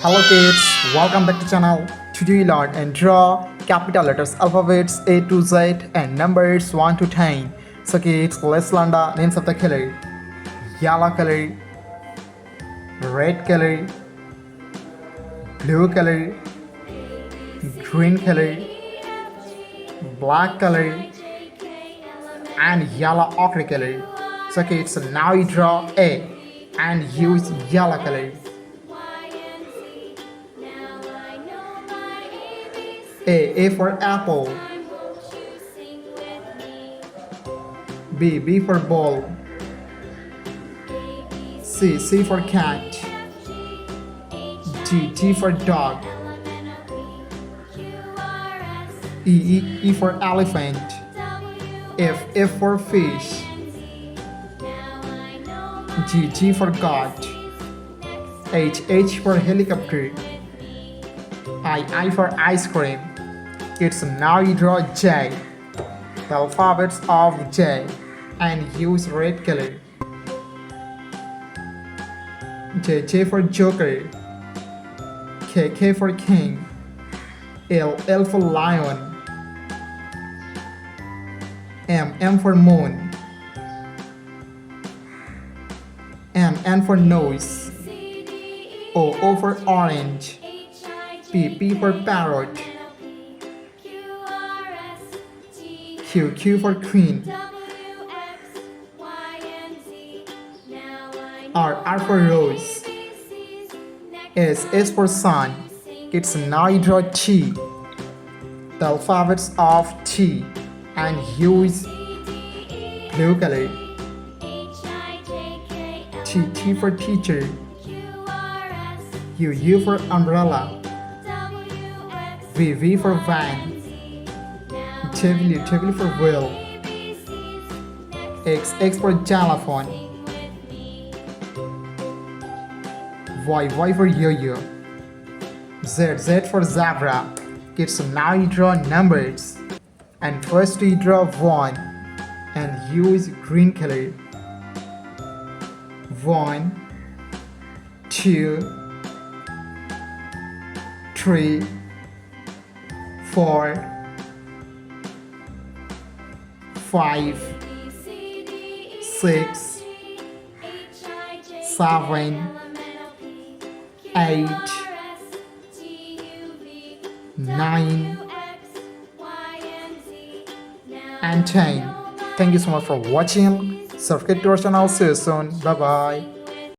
Hello kids, welcome back to channel. Today we learn and draw capital letters alphabets A to Z and numbers 1 to 10. So kids, let's learn the names of the color. Yellow color, red color, blue color, green color, black color and yellow ochre color. So kids, now we draw A and use yellow color. A for apple. B for ball. C for cat. G for dog. E for elephant. F for fish. G for goat. H for helicopter. I for ice cream. It's now you draw J, the alphabets of J, and use red color. J for joker. K for king. L for lion. M for moon. N for nose. O for orange. P for parrot. Q for queen. R for rose. S for sun. It's now you draw T, the alphabets of T, and use blue color. T for teacher. U for umbrella. V for van. W for wheel. X for xylophone. Y for yo-yo. Z for zebra. Kids, now you draw numbers. And first you draw 1 and use green color. 1, 2, 3, 4, 5, 6, 7, 8, 9, and 10. Thank you so much for watching. Subscribe to our channel. See you soon. Bye bye.